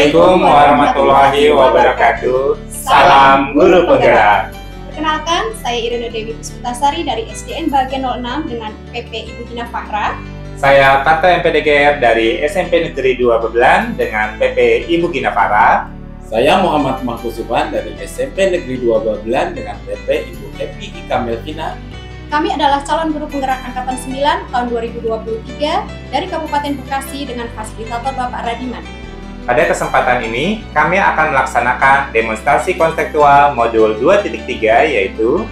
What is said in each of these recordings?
Assalamualaikum warahmatullahi wabarakatuh. Salam Guru Penggerak. Perkenalkan, saya Irene Dewi Puspitasari dari SDN Bagian 06 dengan PP Ibu Gina Fahra. Saya Parto MPDGR dari SMP Negeri 2 Bebelan dengan PP Ibu Gina Fahra. Saya Muhammad Mahfuzufan dari SMP Negeri 2 Babelan dengan PP Ibu Happy Ika Melvina. Kami adalah calon guru penggerak angkatan 9 tahun 2023 dari Kabupaten Bekasi dengan fasilitator Bapak Radiman. Pada kesempatan ini, kami akan melaksanakan demonstrasi konseptual modul 2.3 yaitu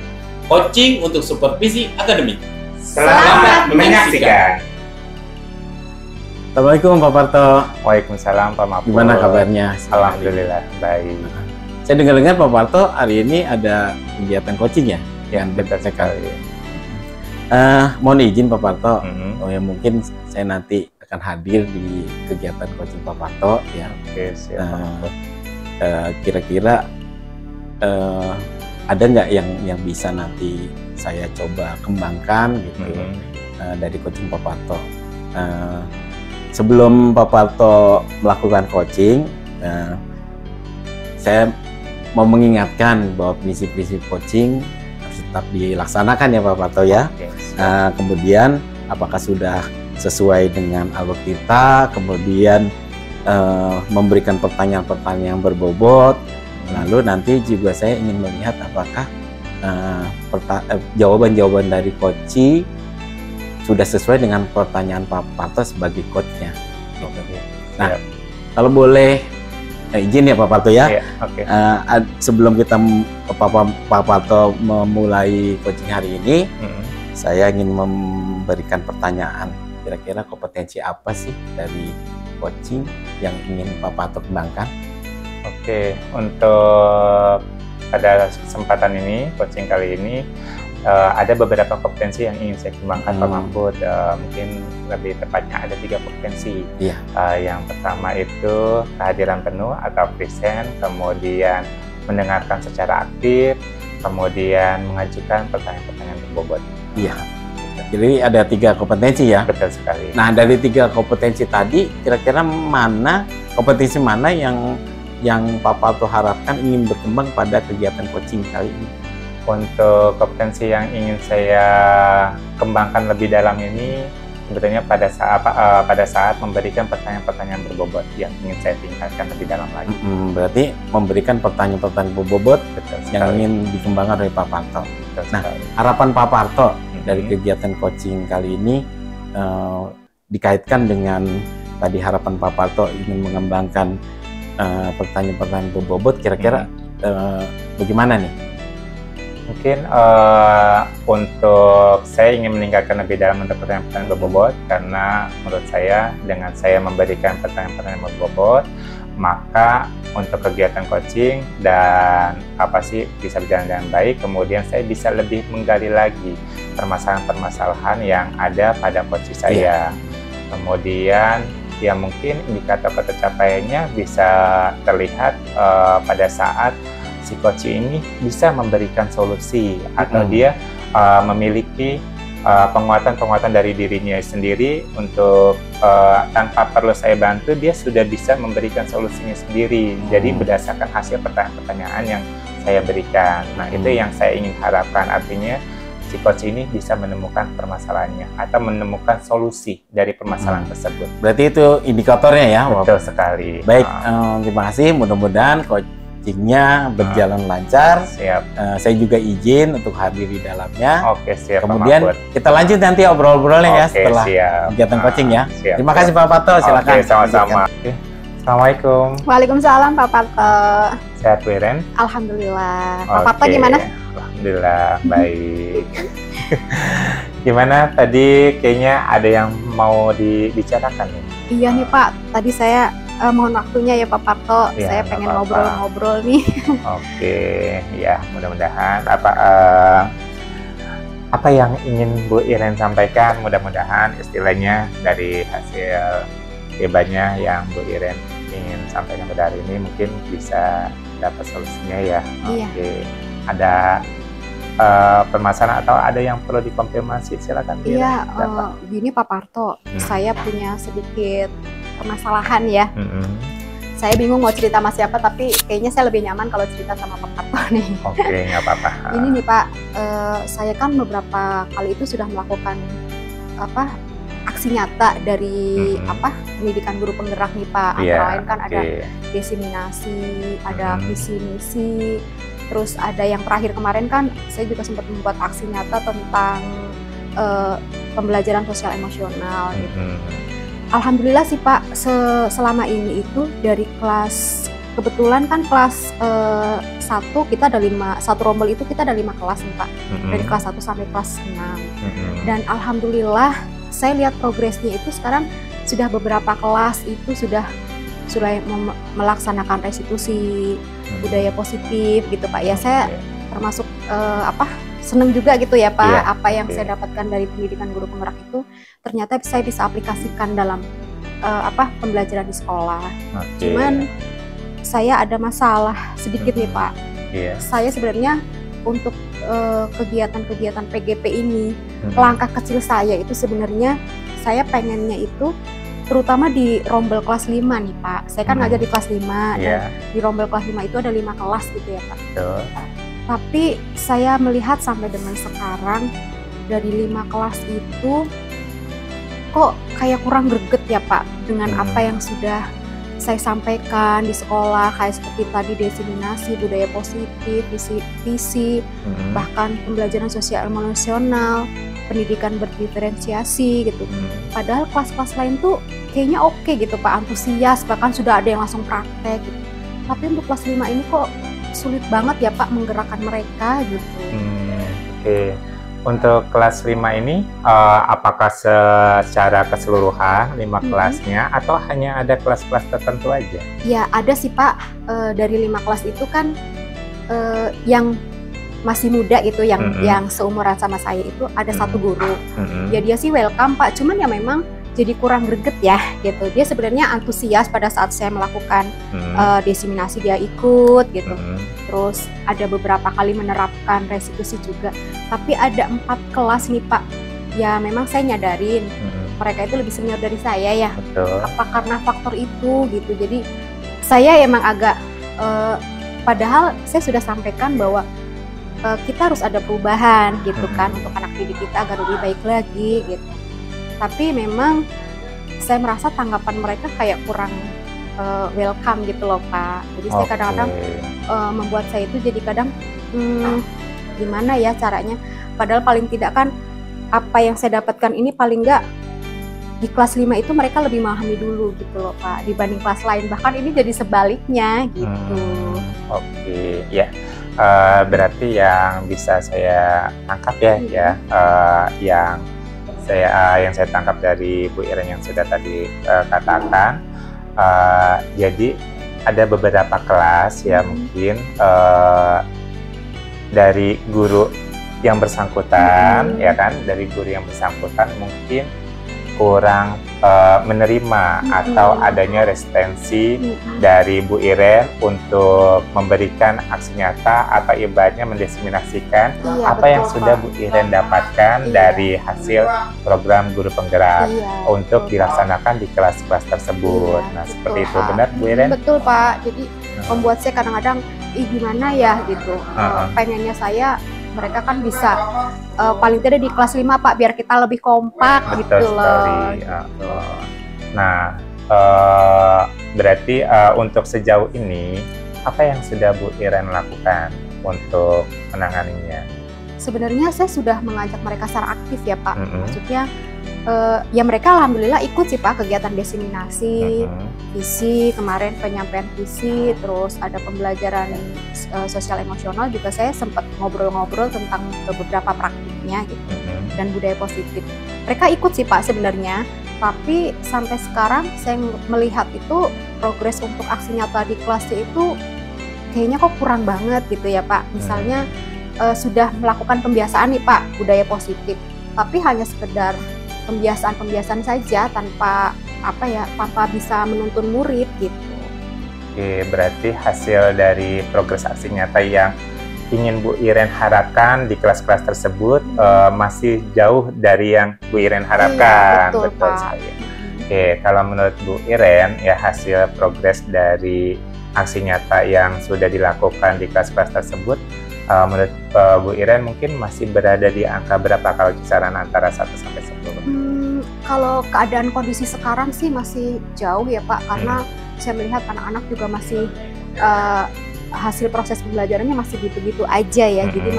Coaching untuk Supervisi Akademik. Selamat menyaksikan. Assalamualaikum Pak Parto. Waalaikumsalam Pak Mahfuz. Gimana kabarnya? Alhamdulillah, baik. Saya dengar-dengar Pak Parto hari ini ada kegiatan coaching ya? Ya, betul sekali. Mohon izin Pak Parto, Mm-hmm. mungkin saya nanti akan hadir di kegiatan coaching Pak Parto ya. Oke, siap. Pak Mahfuz. Kira-kira ada nggak yang bisa nanti saya coba kembangkan gitu dari coaching Pak Parto? Sebelum Pak Parto melakukan coaching, saya mau mengingatkan bahwa prinsip-prinsip coaching harus tetap dilaksanakan ya Pak Parto ya. Oke, Kemudian apakah sudah sesuai dengan alur kita, kemudian memberikan pertanyaan-pertanyaan yang berbobot. Lalu nanti juga saya ingin melihat apakah jawaban-jawaban dari coach sudah sesuai dengan pertanyaan Pak Parto sebagai coachnya. Nah, kalau boleh izin ya Pak Parto ya. Iya, oke. Sebelum kita Pak Parto memulai coaching hari ini, saya ingin memberikan pertanyaan. Kira-kira kompetensi apa sih dari coaching yang ingin Pak Parto kembangkan? Oke, untuk pada kesempatan ini, coaching kali ini, ada beberapa kompetensi yang ingin saya kembangkan Pak Mahfud. Mungkin lebih tepatnya ada 3 kompetensi. Iya. Yang pertama itu kehadiran penuh atau present, kemudian mendengarkan secara aktif, kemudian mengajukan pertanyaan-pertanyaan berbobot. Iya. Jadi ada 3 kompetensi ya. Betul sekali. Nah, dari 3 kompetensi tadi, kira-kira kompetensi mana yang Pak Parto harapkan ingin berkembang pada kegiatan coaching kali ini? Untuk kompetensi yang ingin saya kembangkan lebih dalam ini, sebetulnya pada saat memberikan pertanyaan-pertanyaan berbobot yang ingin saya tingkatkan lebih dalam lagi. Berarti memberikan pertanyaan-pertanyaan berbobot Betul yang sekali. ingin dikembangkan oleh Pak Parto. Betul Nah, sekali. harapan Pak Parto dari kegiatan coaching kali ini dikaitkan dengan tadi harapan Pak Parto ingin mengembangkan pertanyaan-pertanyaan berbobot, kira-kira bagaimana nih? Mungkin untuk saya ingin meningkatkan lebih dalam untuk pertanyaan-pertanyaan berbobot, karena menurut saya dengan saya memberikan pertanyaan-pertanyaan berbobot, maka untuk kegiatan coaching dan bisa berjalan dengan baik. Kemudian saya bisa lebih menggali lagi permasalahan-permasalahan yang ada pada coach saya. Kemudian ya mungkin indikator tercapaiannya bisa terlihat pada saat si coach ini bisa memberikan solusi atau dia memiliki penguatan-penguatan dari dirinya sendiri untuk tanpa perlu saya bantu, dia sudah bisa memberikan solusinya sendiri. Jadi berdasarkan hasil pertanyaan-pertanyaan yang saya berikan. Nah, itu yang saya ingin harapkan, artinya si coach ini bisa menemukan permasalahannya atau menemukan solusi dari permasalahan tersebut. Berarti itu indikatornya ya? Betul sekali. Baik, terima kasih. Mudah-mudahan coachingnya berjalan lancar. Siap. Saya juga izin untuk hadir di dalamnya. Oke, siap. Kemudian Pak Mahfud. kita lanjut nanti obrol-obrolnya ya Oke, setelah siap. kegiatan coaching ya. Siap. Terima kasih Pak Parto, silakan. Oke, sama-sama. Oke. Assalamualaikum. Waalaikumsalam Pak Parto. Sehat Bu Iren? Alhamdulillah. Pak Parto Oke. gimana? Alhamdulillah, baik. Gimana tadi kayaknya ada yang mau dibicarakan nih? Iya nih Pak, tadi saya mohon waktunya ya Pak Parto. Ya, Saya nggak pengen apa-apa. ngobrol-ngobrol nih. Oke, ya mudah-mudahan apa yang ingin Bu Iren sampaikan, mudah-mudahan istilahnya dari hasil hebatnya yang Bu Iren ingin sampaikan pada hari ini mungkin bisa dapat solusinya ya. Iya. Oke, ada permasalahan atau ada yang perlu dikonfirmasi, silakan. Bu Iren. Iya, Dapat. gini Pak Parto, saya punya sedikit permasalahan ya. Saya bingung mau cerita sama siapa, tapi kayaknya saya lebih nyaman kalau cerita sama Pak Parto nih. Oke, nggak apa-apa. Ini nih Pak, saya kan beberapa kali itu sudah melakukan aksi nyata dari pendidikan guru penggerak nih Pak. Antara lain kan ada desiminasi, ada visi misi, terus ada yang terakhir kemarin kan saya juga sempat membuat aksi nyata tentang pembelajaran sosial emosional gitu. Alhamdulillah sih Pak, selama ini itu dari kelas, kebetulan kan kelas 1 kita ada 5, satu rombel itu kita ada 5 kelas nih Pak, dari kelas 1 sampai kelas 6. Dan alhamdulillah saya lihat progresnya itu sekarang sudah beberapa kelas itu sudah melaksanakan restitusi budaya positif gitu Pak. Ya saya termasuk seneng juga gitu ya Pak, apa yang saya dapatkan dari pendidikan guru penggerak itu ternyata saya bisa aplikasikan dalam pembelajaran di sekolah. Cuman saya ada masalah sedikit nih Pak. Saya sebenarnya untuk kegiatan-kegiatan PGP ini, langkah kecil saya itu sebenarnya saya pengennya itu terutama di rombel kelas 5 nih Pak. Saya kan ngajar di kelas 5 dan di rombel kelas 5 itu ada 5 kelas gitu ya Pak. Tapi saya melihat sampai dengan sekarang dari 5 kelas itu kok kayak kurang greget ya Pak dengan apa yang sudah saya sampaikan di sekolah, kayak seperti tadi desiminasi budaya positif, visi, bahkan pembelajaran sosial emosional, pendidikan berdiferensiasi gitu. Padahal kelas-kelas lain tuh kayaknya oke gitu Pak, antusias, bahkan sudah ada yang langsung praktek gitu. Tapi untuk kelas 5 ini kok sulit banget ya Pak menggerakkan mereka gitu. Oke. Untuk kelas 5 ini apakah secara keseluruhan 5 kelasnya atau hanya ada kelas-kelas tertentu aja? Ya ada sih Pak, dari 5 kelas itu kan yang masih muda gitu, yang seumuran sama saya itu ada satu guru. Ya dia sih welcome Pak, cuman ya memang jadi kurang greget ya gitu. Dia sebenarnya antusias pada saat saya melakukan desiminasi, dia ikut gitu. Terus ada beberapa kali menerapkan restitusi juga. Tapi ada 4 kelas nih Pak, ya memang saya nyadarin mereka itu lebih senior dari saya ya. Apa karena faktor itu gitu. Jadi saya emang agak padahal saya sudah sampaikan bahwa kita harus ada perubahan gitu kan untuk anak didik kita agar lebih baik lagi gitu. Tapi memang saya merasa tanggapan mereka kayak kurang welcome gitu loh Pak. Jadi saya kadang-kadang membuat saya itu jadi kadang gimana ya caranya. Padahal paling tidak kan apa yang saya dapatkan ini paling enggak di kelas 5 itu mereka lebih memahami dulu gitu loh Pak dibanding kelas lain. Bahkan ini jadi sebaliknya gitu. Oke, ya. Berarti yang bisa saya tangkap ya, yang saya tangkap dari Bu Iren yang sudah tadi katakan, jadi ada beberapa kelas ya mungkin dari guru yang bersangkutan ya kan, dari guru yang bersangkutan mungkin kurang menerima atau adanya resistensi dari Bu Iren untuk memberikan aksi nyata atau ibaratnya mendesiminasikan apa yang sudah Bu Iren dapatkan dari hasil program guru penggerak untuk dilaksanakan di kelas-kelas tersebut. Nah seperti itu, benar Bu Iren? Betul Pak, jadi membuat saya kadang-kadang gimana ya gitu, pengennya saya mereka kan bisa paling tidak di kelas 5 Pak, biar kita lebih kompak gitu loh. Nah, berarti untuk sejauh ini apa yang sudah Bu Iren lakukan untuk menanganinya? Sebenarnya saya sudah mengajak mereka secara aktif ya Pak. Maksudnya ya mereka alhamdulillah ikut sih Pak kegiatan desiminasi, visi, kemarin penyampaian visi, terus ada pembelajaran sosial emosional juga saya sempat ngobrol-ngobrol tentang beberapa praktiknya gitu dan budaya positif. Mereka ikut sih Pak sebenarnya, tapi sampai sekarang saya melihat itu progres untuk aksi nyata di kelasnya itu kayaknya kok kurang banget gitu ya Pak. Misalnya sudah melakukan pembiasaan nih Pak budaya positif, tapi hanya sekedar pembiasaan saja tanpa tanpa bisa menuntun murid gitu. Oke, berarti hasil dari progres aksi nyata yang ingin Bu Iren harapkan di kelas-kelas tersebut masih jauh dari yang Bu Iren harapkan. Iya, betul Pak. Saya. Oke, kalau menurut Bu Iren ya hasil progres dari aksi nyata yang sudah dilakukan di kelas-kelas tersebut, menurut Bu Iren mungkin masih berada di angka berapa kalau kisaran antara 1 sampai 10? Kalau keadaan kondisi sekarang sih masih jauh ya Pak, karena saya melihat anak-anak juga masih hasil proses pembelajarannya masih gitu-gitu aja ya. Jadi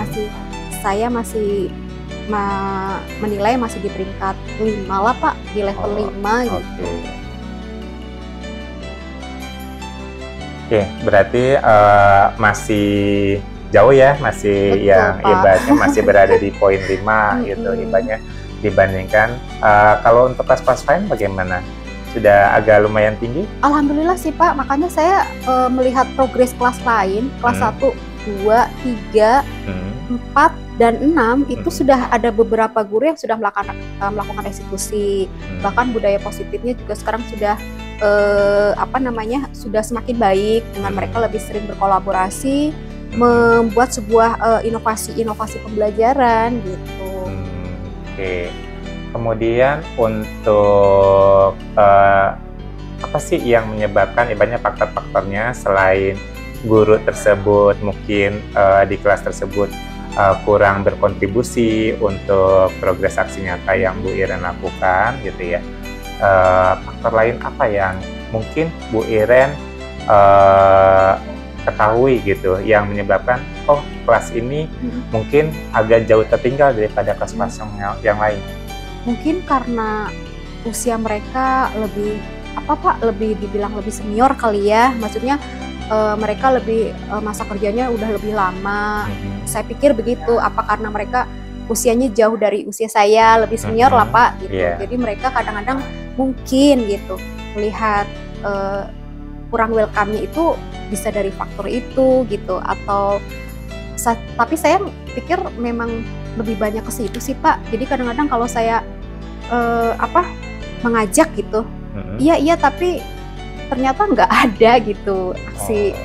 saya masih menilai masih di peringkat 5 lah Pak, di level 5 gitu. Oke, berarti masih jauh ya, masih betul, yang ibaratnya masih berada di poin 5 gitu ibaratnya dibandingkan kalau untuk kelas lain bagaimana? Sudah agak lumayan tinggi? Alhamdulillah sih Pak, makanya saya melihat progres kelas lain, kelas 1, 2, 3, 4, dan 6 itu sudah ada beberapa guru yang sudah melakukan restitusi. Bahkan budaya positifnya juga sekarang sudah sudah semakin baik, dengan mereka lebih sering berkolaborasi, membuat sebuah inovasi pembelajaran gitu. Oke. Kemudian untuk apa sih yang menyebabkan ibaratnya faktor-faktornya selain guru tersebut mungkin di kelas tersebut kurang berkontribusi untuk progres aksi nyata yang Bu Iren lakukan gitu ya. Faktor lain apa yang mungkin Bu Iren ketahui gitu yang menyebabkan kelas ini mungkin agak jauh tertinggal daripada kelas-kelas yang lain? Mungkin karena usia mereka lebih lebih dibilang lebih senior kali ya, maksudnya mereka lebih masa kerjanya udah lebih lama. Saya pikir begitu, apa karena mereka usianya jauh dari usia saya, lebih senior lah Pak gitu. Jadi mereka kadang-kadang mungkin gitu melihat kurang welcome-nya itu bisa dari faktor itu gitu, atau tapi saya pikir memang lebih banyak ke situ sih Pak. Jadi kadang-kadang kalau saya mengajak gitu, iya tapi ternyata nggak ada gitu aksi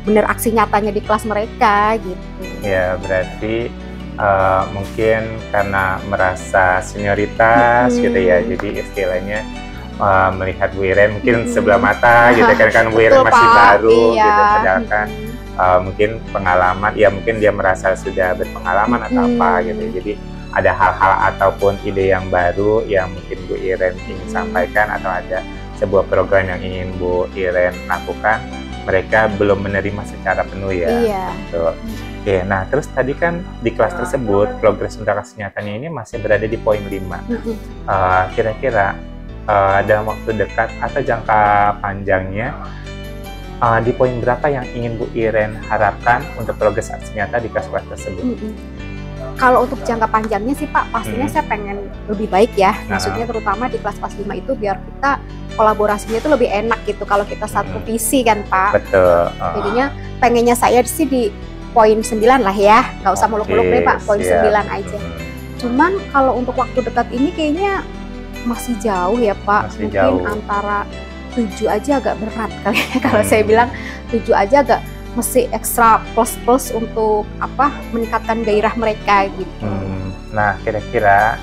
aksi nyatanya di kelas mereka gitu. Ya berarti mungkin karena merasa senioritas gitu ya, jadi istilahnya melihat Bu Iren mungkin sebelah mata gitu kan Bu Iren masih baru gitu, padahal kan mungkin pengalaman ya, mungkin dia merasa sudah berpengalaman atau apa gitu. Jadi ada hal-hal ataupun ide yang baru yang mungkin Bu Iren ingin sampaikan, atau ada sebuah program yang ingin Bu Iren lakukan, mereka belum menerima secara penuh ya. Gitu. Oke, nah terus tadi kan di kelas tersebut progres untuk aksi nyatanya ini masih berada di poin 5. Kira-kira dalam waktu dekat atau jangka panjangnya di poin berapa yang ingin Bu Iren harapkan untuk progres aksi nyata di kelas-kelas tersebut? Kalau untuk jangka panjangnya sih Pak, pastinya saya pengen lebih baik ya. Maksudnya terutama di kelas-kelas 5 itu biar kita kolaborasinya itu lebih enak gitu kalau kita satu visi kan Pak. Betul. Jadinya pengennya saya sih di poin 9 lah ya, nggak usah muluk-muluk deh Pak, poin 9 aja. Cuman kalau untuk waktu dekat ini kayaknya masih jauh ya Pak. Mungkin jauh. Antara 7 aja agak berat kali ya. Kalau saya bilang 7 aja agak mesti ekstra plus untuk meningkatkan gairah mereka gitu. Nah kira-kira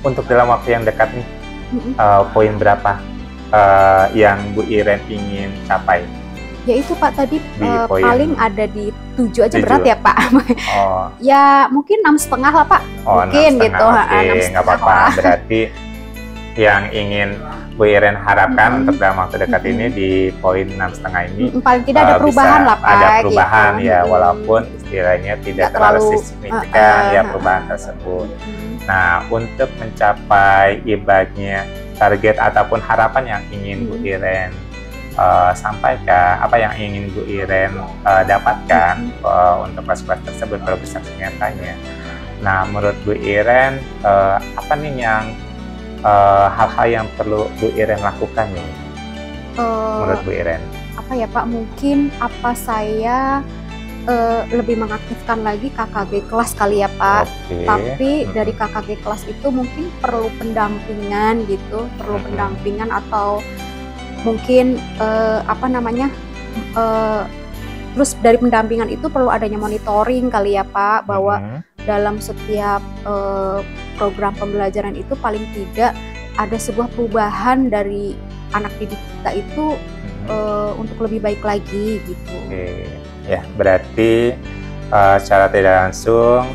untuk dalam waktu yang dekat nih poin berapa yang Bu Iren ingin capai? Ya itu Pak tadi paling ada di 7 aja 7. Berat ya Pak. Ya mungkin 6,5 lah Pak. Mungkin gitu. Oke, nggak apa-apa. Berarti yang ingin Bu Iren harapkan untuk dalam waktu dekat ini di poin 6,5 ini paling tidak ada perubahan lah Pak. Ada perubahan gitu. Ya walaupun istilahnya tidak terlalu signifikan ya perubahan tersebut. Nah untuk mencapai ibaratnya target ataupun harapan yang ingin Bu Iren sampaikan, apa yang ingin Bu Iren dapatkan untuk kelas-kelas tersebut kalau bisa nyatanya. Nah menurut Bu Iren apa nih yang hal-hal yang perlu Bu Iren lakukan nih menurut Bu Iren? Apa ya Pak, mungkin saya lebih mengaktifkan lagi KKG kelas kali ya Pak. Tapi dari KKG kelas itu mungkin perlu pendampingan gitu, pendampingan atau mungkin terus dari pendampingan itu perlu adanya monitoring kali ya Pak, bahwa dalam setiap program pembelajaran itu paling tidak ada sebuah perubahan dari anak didik kita itu untuk lebih baik lagi gitu. Ya, berarti secara tidak langsung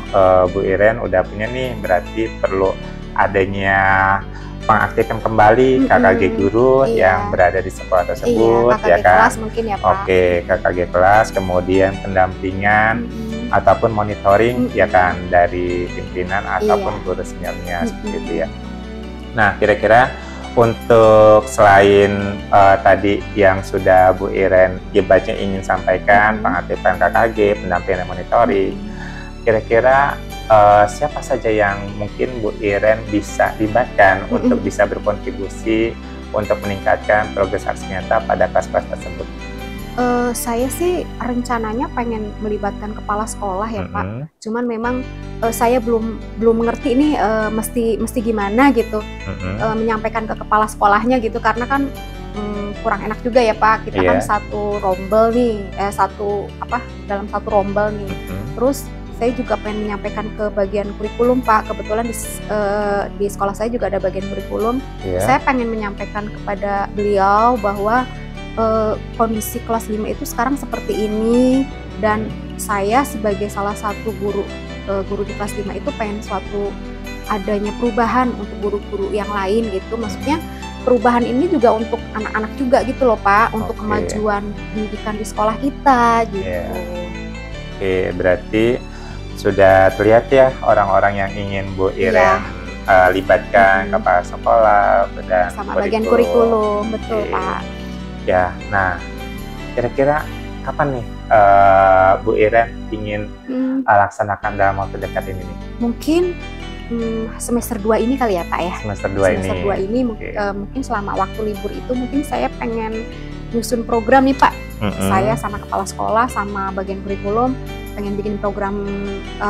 Bu Iren udah punya nih, berarti perlu adanya pengaktifkan kembali KKG guru yang berada di sekolah tersebut, KKG kelas mungkin ya Pak. Oke, KKG kelas, kemudian pendampingan ataupun monitoring ya kan dari pimpinan ataupun guru seniornya seperti itu ya. Nah, kira-kira untuk selain tadi yang sudah Bu Iren ibaratnya ingin sampaikan, pengaktifan KKG, pendampingan dan monitoring, kira-kira siapa saja yang mungkin Bu Iren bisa libatkan untuk bisa berkontribusi untuk meningkatkan progres aksi nyata pada kelas-kelas tersebut? Saya sih rencananya pengen melibatkan kepala sekolah ya Pak. Cuman memang saya belum mengerti ini mesti gimana gitu menyampaikan ke kepala sekolahnya gitu, karena kan kurang enak juga ya Pak. Kita kan satu rombel nih, dalam satu rombel nih. Terus saya juga pengen menyampaikan ke bagian kurikulum Pak. Kebetulan di sekolah saya juga ada bagian kurikulum. Saya pengen menyampaikan kepada beliau bahwa kondisi kelas 5 itu sekarang seperti ini, dan saya sebagai salah satu guru di kelas 5 itu pengen suatu adanya perubahan untuk guru-guru yang lain gitu. Maksudnya perubahan ini juga untuk anak-anak juga gitu loh Pak, untuk kemajuan pendidikan di sekolah kita gitu. Oke, berarti sudah terlihat ya orang-orang yang ingin Bu Iren libatkan kepala sekolah dan sama bagian kurikulum, betul Pak. Ya, nah kira-kira kapan nih Bu Iren ingin laksanakan dalam waktu dekat ini nih? Mungkin semester 2 ini kali ya Pak ya. Semester 2 ini mungkin selama waktu libur itu mungkin saya pengen nyusun program nih Pak. Saya sama kepala sekolah sama bagian kurikulum pengen bikin program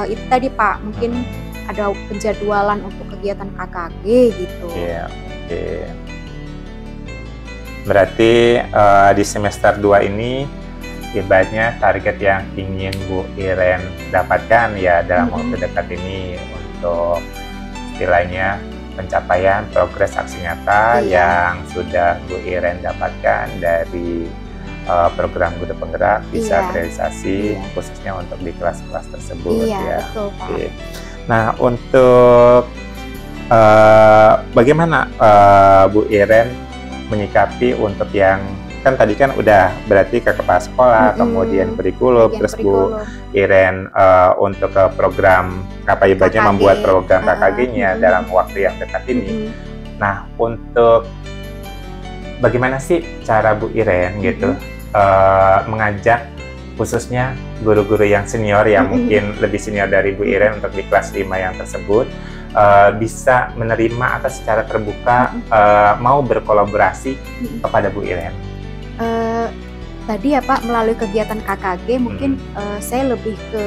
itu tadi Pak. Mungkin ada penjadwalan untuk kegiatan KKG gitu. Berarti di semester 2 ini ibaratnya target yang ingin Bu Iren dapatkan ya dalam waktu dekat ini untuk istilahnya pencapaian progres aksi nyata yang sudah Bu Iren dapatkan dari program guru penggerak bisa terrealisasi khususnya untuk di kelas-kelas tersebut ya. Betul, Pak. Nah, untuk bagaimana Bu Iren menyikapi untuk yang kan tadi kan udah berarti ke kepala sekolah, kemudian kurikulum, terus Bu Iren untuk ke program apa ibaratnya membuat program KKG-nya dalam waktu yang dekat ini. Nah, untuk bagaimana sih cara Bu Iren gitu mengajak khususnya guru-guru yang senior yang mungkin lebih senior dari Bu Iren untuk di kelas 5 yang tersebut bisa menerima atau secara terbuka mau berkolaborasi kepada Bu Iren? Tadi ya Pak, melalui kegiatan KKG mungkin saya lebih ke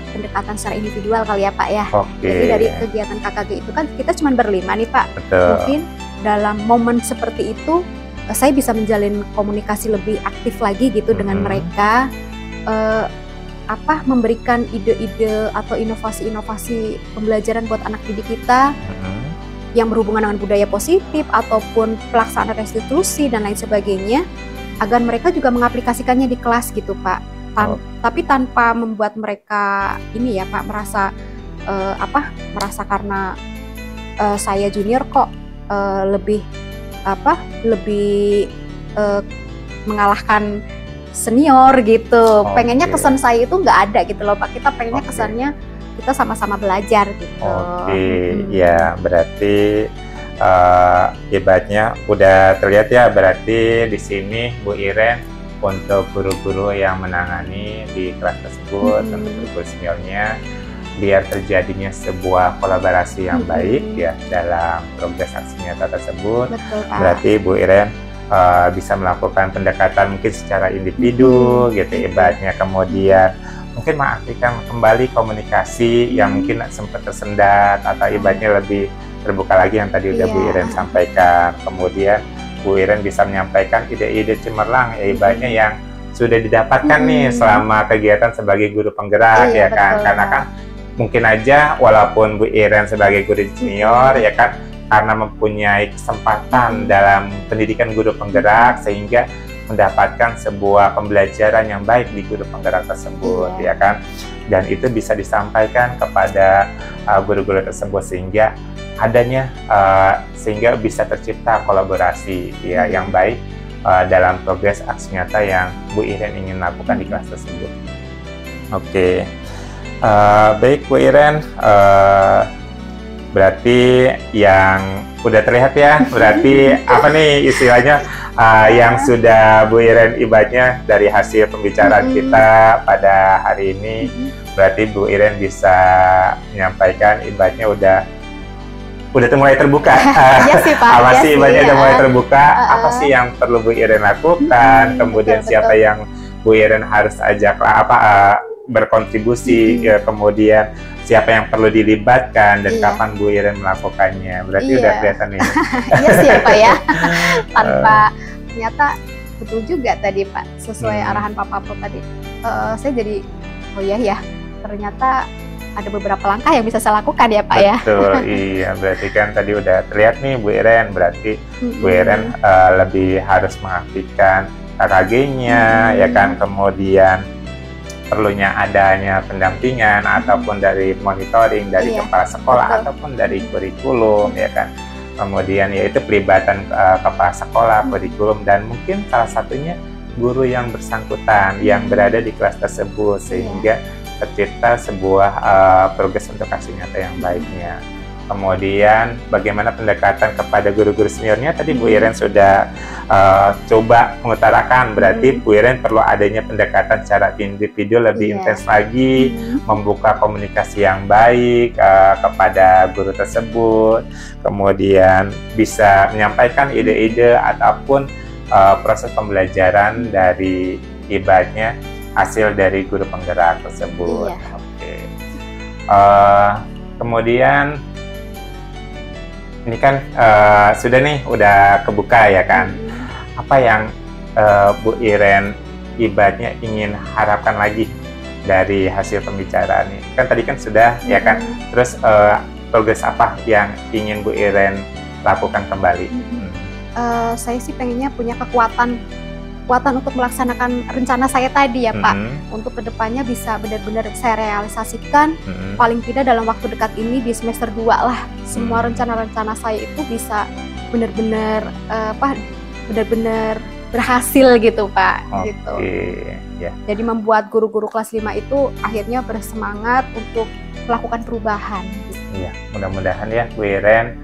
pendekatan secara individual kali ya Pak ya. Jadi dari kegiatan KKG itu kan kita cuma berlima nih Pak. Mungkin dalam momen seperti itu saya bisa menjalin komunikasi lebih aktif lagi gitu dengan mereka. Memberikan ide-ide atau inovasi-inovasi pembelajaran buat anak didik kita yang berhubungan dengan budaya positif ataupun pelaksanaan restitusi dan lain sebagainya, agar mereka juga mengaplikasikannya di kelas gitu Pak. Tapi tanpa membuat mereka ini ya Pak merasa karena saya junior kok lebih mengalahkan senior gitu. Pengennya kesan saya itu nggak ada gitu loh Pak. Kita pengennya kesannya kita sama-sama belajar gitu. Ya berarti ibaratnya udah terlihat ya, berarti di sini Bu Iren untuk guru-guru yang menangani di kelas tersebut, untuk guru seniornya, biar terjadinya sebuah kolaborasi yang baik ya dalam progres aksi nyata tersebut. Betul, Pak. Berarti Bu Iren bisa melakukan pendekatan mungkin secara individu gitu ibaratnya, kemudian mungkin mengaktifkan kembali komunikasi yang mungkin sempat tersendat atau ibaratnya lebih terbuka lagi yang tadi udah Bu Iren sampaikan. Kemudian Bu Iren bisa menyampaikan ide-ide cemerlang ya ibaratnya yang sudah didapatkan nih selama kegiatan sebagai guru penggerak ya kan. Karena kan mungkin aja walaupun Bu Iren sebagai guru senior ya kan karena mempunyai kesempatan dalam pendidikan guru penggerak sehingga mendapatkan sebuah pembelajaran yang baik di guru penggerak tersebut, ya kan, dan itu bisa disampaikan kepada guru-guru tersebut sehingga adanya sehingga bisa tercipta kolaborasi ya yang baik dalam progres aksi nyata yang Bu Iren ingin lakukan di kelas tersebut. Oke. Baik Bu Iren, berarti yang udah terlihat ya, berarti apa nih istilahnya yang sudah Bu Iren ibaratnya dari hasil pembicaraan kita pada hari ini, berarti Bu Iren bisa menyampaikan ibaratnya udah mulai terbuka. Iya sih Pak. Apa sih ibaratnya udah mulai terbuka, apa sih yang perlu Bu Iren lakukan, kemudian siapa yang Bu Iren harus ajak berkontribusi, kemudian siapa yang perlu dilibatkan dan kapan Bu Iren melakukannya. Berarti udah kelihatan nih. Iya sih ya Pak ya. Tanpa ternyata betul juga tadi Pak, sesuai arahan Pak Papo tadi. Saya jadi oh iya ya, ternyata ada beberapa langkah yang bisa saya lakukan ya Pak ya. Betul, iya. Berarti kan tadi udah terlihat nih Bu Iren, berarti Bu Iren lebih harus mengaktifkan KKG-nya, ya kan, kemudian perlunya adanya pendampingan ataupun dari monitoring dari kepala sekolah ataupun dari kurikulum, ya kan, kemudian yaitu pelibatan kepala sekolah, kurikulum, dan mungkin salah satunya guru yang bersangkutan yang berada di kelas tersebut sehingga tercipta sebuah progres untuk aksi nyata yang baiknya. Kemudian bagaimana pendekatan kepada guru-guru seniornya tadi Bu Iren sudah coba mengutarakan, berarti Bu Iren perlu adanya pendekatan secara individu lebih intens lagi, membuka komunikasi yang baik kepada guru tersebut, kemudian bisa menyampaikan ide-ide ataupun proses pembelajaran dari ibaratnya hasil dari guru penggerak tersebut. Oke. Kemudian ini kan sudah nih, udah kebuka ya kan. Apa yang Bu Iren ibaratnya ingin harapkan lagi dari hasil pembicaraan ini? Kan tadi kan sudah ya kan. Terus progres apa yang ingin Bu Iren lakukan kembali? Saya sih pengennya punya kekuatan untuk melaksanakan rencana saya tadi ya Pak, untuk kedepannya bisa benar-benar saya realisasikan, paling tidak dalam waktu dekat ini di semester 2 lah, semua rencana-rencana saya itu bisa benar-benar benar-benar berhasil gitu Pak. Gitu. Jadi membuat guru-guru kelas 5 itu akhirnya bersemangat untuk melakukan perubahan. Gitu. Iya, mudah-mudahan ya Bu Iren.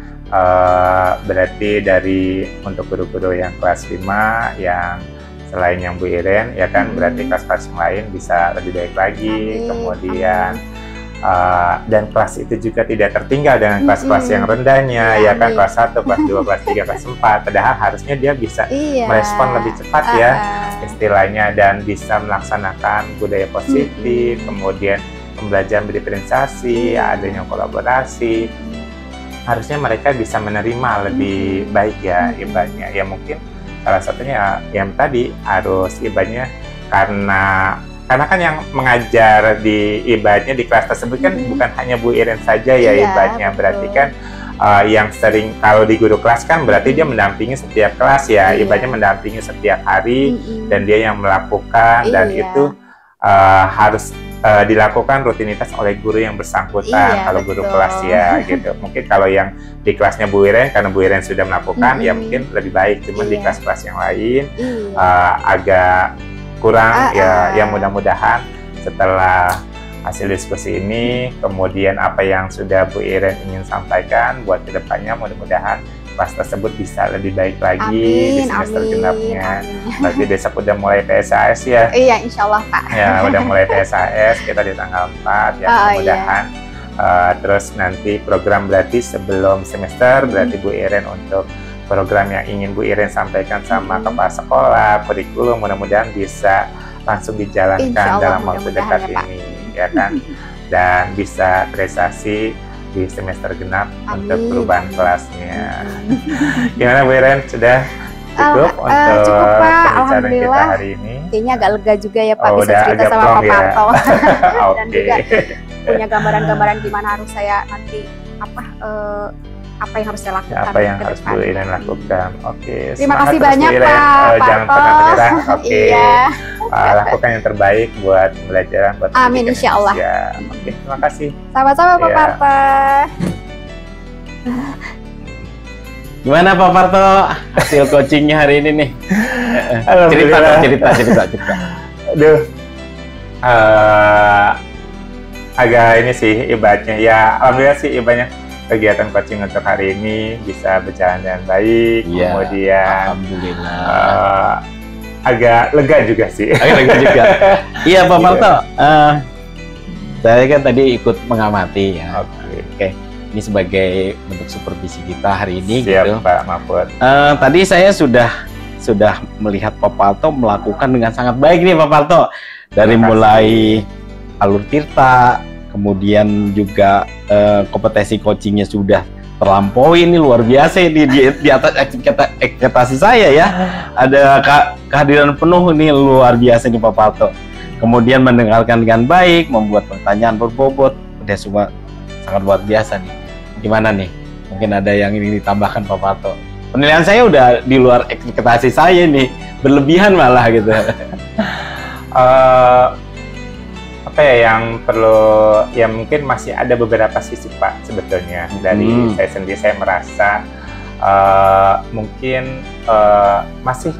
Berarti dari untuk guru-guru yang kelas 5 yang selain yang Bu Iren ya kan, berarti kelas-kelas yang lain bisa lebih baik lagi. Kemudian dan kelas itu juga tidak tertinggal dengan kelas-kelas yang rendahnya ya kan, kelas 1, kelas 2, kelas 3, kelas 4, padahal harusnya dia bisa merespon lebih cepat ya istilahnya, dan bisa melaksanakan budaya positif, kemudian pembelajaran berdiferensiasi, adanya kolaborasi. Harusnya mereka bisa menerima lebih baik ya ibaratnya. Ya mungkin salah satunya yang tadi harus ibaratnya karena kan yang mengajar di ibaratnya di kelas tersebut kan bukan hanya Bu Iren saja ya ibaratnya. Berarti kan yang sering kalau di guru kelas kan berarti dia mendampingi setiap kelas ya, ibaratnya mendampingi setiap hari dan dia yang melakukan dan itu harus dilakukan rutinitas oleh guru yang bersangkutan, kalau guru kelas ya gitu. Mungkin kalau yang di kelasnya Bu Iren, karena Bu Iren sudah melakukan ya mungkin lebih baik, cuman di kelas-kelas yang lain agak kurang ya mudah-mudahan setelah hasil diskusi ini, kemudian apa yang sudah Bu Iren ingin sampaikan buat kedepannya, mudah-mudahan kelas tersebut bisa lebih baik lagi di semester genapnya. Berarti besok udah mulai PSAS ya? Iya, insya Allah Pak. Ya, udah mulai PSAS, kita di tanggal 4 ya, mudah-mudahan. Terus nanti program berarti sebelum semester, berarti Bu Iren untuk program yang ingin Bu Iren sampaikan sama kepala sekolah, kurikulum, mudah-mudahan bisa langsung dijalankan dalam waktu dekat ini, ya kan? Dan bisa prestasi di semester genap untuk perubahan kelasnya. Gimana Bu Iren, sudah cukup untuk pembicaraan kita hari ini? Kayaknya agak lega juga ya Pak, bisa cerita sama Pak Parto. Dan juga punya gambaran-gambaran gimana harus saya nanti apa yang harus saya lakukan. Apa yang harus Bu Iren lakukan. Oke. Terima kasih terus, banyak Bu Iren. Pak. Jangan pernah menyerah. Oke. Iya. Lakukan yang terbaik buat pembelajaran, buat Amin, pendidikan insya Allah. Indonesia. Oke, terima kasih. Sama-sama Pak Iya. Parto. Gimana Pak Parto hasil coachingnya hari ini nih? cerita. Aduh, agak ini sih ibaratnya ya, alhamdulillah sih banyak kegiatan coaching untuk hari ini bisa berjalan dengan baik. Iya, Kemudian alhamdulillah. Agak lega juga sih. Agak lega juga. Iya Pak Parto, saya kan tadi ikut mengamati ya. Oke. Ini sebagai bentuk supervisi kita hari ini. Siap, gitu. Pak Mahfud. Tadi saya sudah melihat Pak Parto melakukan dengan sangat baik nih Pak Parto. Dari mulai alur tirta, kemudian juga kompetensi coachingnya sudah terlampaui, ini luar biasa di atas ekspektasi saya ya. Ada kehadiran penuh nih, luar biasa nih Pak Parto. Kemudian mendengarkan dengan baik, membuat pertanyaan berbobot, udah semua sangat luar biasa nih. Gimana nih? Mungkin ada yang ingin ditambahkan Pak Parto? Penilaian saya udah di luar ekspektasi saya nih, berlebihan malah gitu. Apa ya yang perlu, ya mungkin masih ada beberapa sisi Pak sebetulnya. Dari saya sendiri, saya merasa mungkin masih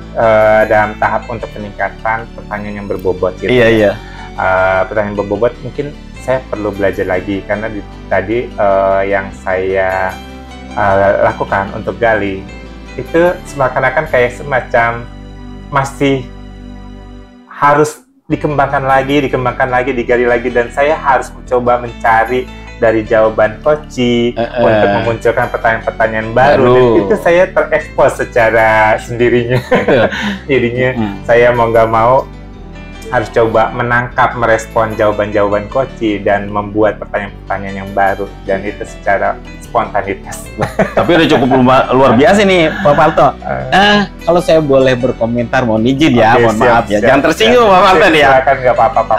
dalam tahap untuk peningkatan pertanyaan yang berbobot gitu. Iya. Pertanyaan berbobot mungkin saya perlu belajar lagi, karena tadi yang saya lakukan untuk gali itu seakan-akan kayak semacam masih harus dikembangkan lagi, digali lagi, dan saya harus mencoba mencari dari jawaban coaching untuk memunculkan pertanyaan-pertanyaan baru. Dan itu saya terekspos secara sendirinya. Jadinya saya mau nggak mau harus coba menangkap, merespon jawaban-jawaban coaching dan membuat pertanyaan-pertanyaan yang baru, dan itu secara spontanitas. Tapi udah cukup luar biasa nih Pak Parto. Kalau saya boleh berkomentar, mohon izin ya, mohon maaf ya. Jangan tersinggung Pak Parto nih ya. Silakan, nggak apa-apa Pak.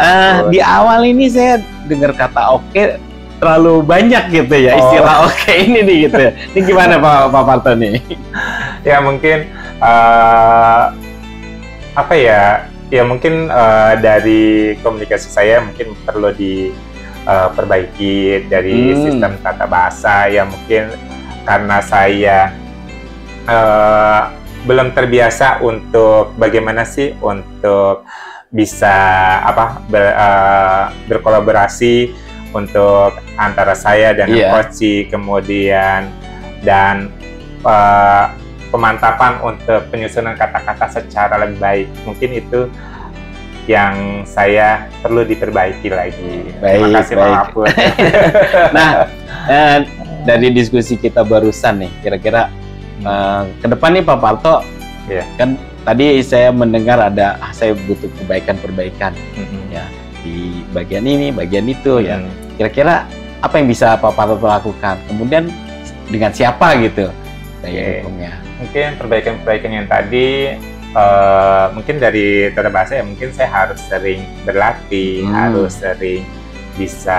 Di awal ini saya dengar kata oke terlalu banyak gitu ya, istilah oke ini nih gitu. Ini gimana Pak Parto nih? Ya mungkin apa ya? Ya mungkin dari komunikasi saya mungkin perlu diperbaiki dari sistem tata bahasa, ya mungkin karena saya belum terbiasa untuk bagaimana sih untuk bisa berkolaborasi untuk antara saya dan coach, kemudian dan pemantapan untuk penyusunan kata-kata secara lebih baik. Mungkin itu yang saya perlu diperbaiki lagi. Terima kasih Pak Mahfud. Nah, dari diskusi kita barusan nih, kira-kira ke depan nih Pak Parto, kan tadi saya mendengar saya butuh perbaikan ya di bagian ini, bagian itu ya. Kira-kira apa yang bisa Pak Parto lakukan? Kemudian dengan siapa gitu? Saya dukungnya. Mungkin perbaikan-perbaikan yang tadi mungkin dari tata bahasa ya, mungkin saya harus sering berlatih, harus sering bisa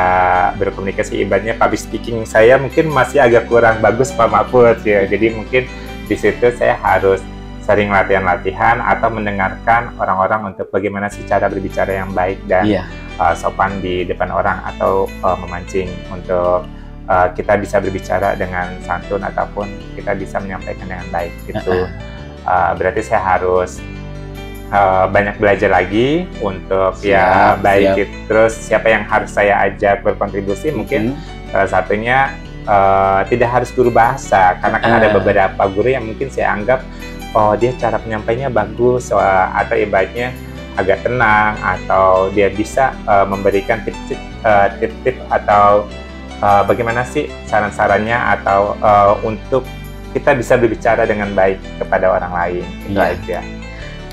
berkomunikasi. Ibaratnya public speaking saya mungkin masih agak kurang bagus Pak Mahfud ya. Jadi mungkin di situ saya harus sering latihan-latihan atau mendengarkan orang-orang untuk bagaimana sih cara berbicara yang baik dan sopan di depan orang, atau memancing untuk kita bisa berbicara dengan santun ataupun kita bisa menyampaikan dengan baik gitu. Berarti saya harus banyak belajar lagi untuk baik gitu. Terus siapa yang harus saya ajak berkontribusi, mungkin salah satunya tidak harus guru bahasa, karena kan ada beberapa guru yang mungkin saya anggap dia cara penyampainya bagus, atau ibaratnya agak tenang, atau dia bisa memberikan tip-tip atau bagaimana sih saran-sarannya, atau untuk kita bisa berbicara dengan baik kepada orang lain. Itu aja.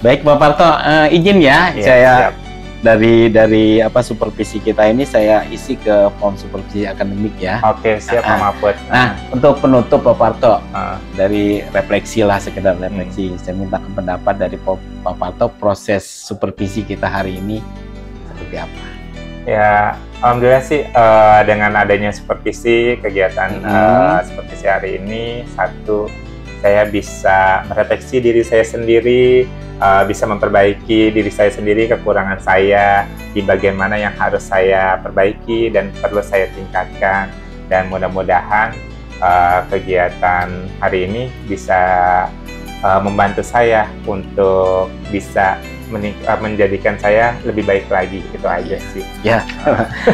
Baik Pak Parto, izin ya, saya dari supervisi kita ini saya isi ke form supervisi akademik ya. Oke, siap Pak Mahfud. Nah, untuk penutup Pak Parto, dari refleksi lah, sekedar refleksi, saya minta pendapat dari Pak Parto, proses supervisi kita hari ini seperti apa? Ya, alhamdulillah sih dengan adanya supervisi kegiatan supervisi hari ini, satu, saya bisa merefleksi diri saya sendiri, bisa memperbaiki diri saya sendiri, kekurangan saya di bagian mana yang harus saya perbaiki dan perlu saya tingkatkan. Dan mudah-mudahan kegiatan hari ini bisa membantu saya untuk bisa menjadikan saya lebih baik lagi, itu aja sih. Ya,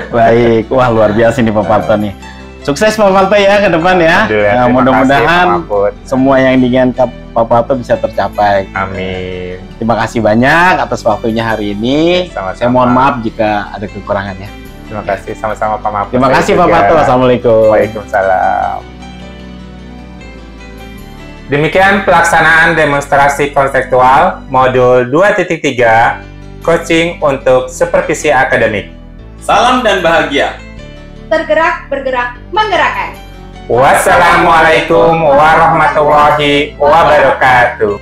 baik. Wah, luar biasa nih Pak Parto nih. Sukses Pak Parto ya ke depan ya. Nah, mudah-mudahan semua yang diinginkan Pak Parto bisa tercapai. Amin. Terima kasih banyak atas waktunya hari ini. Sama-sama. Saya mohon maaf jika ada kekurangannya. Terima kasih, sama-sama Pak Mahfud. Terima kasih Pak Parto. Assalamualaikum. Waalaikumsalam. Demikian pelaksanaan demonstrasi konseptual modul 2.3 coaching untuk supervisi akademik. Salam dan bahagia. Tergerak, bergerak, menggerakkan. Wassalamualaikum warahmatullahi wabarakatuh.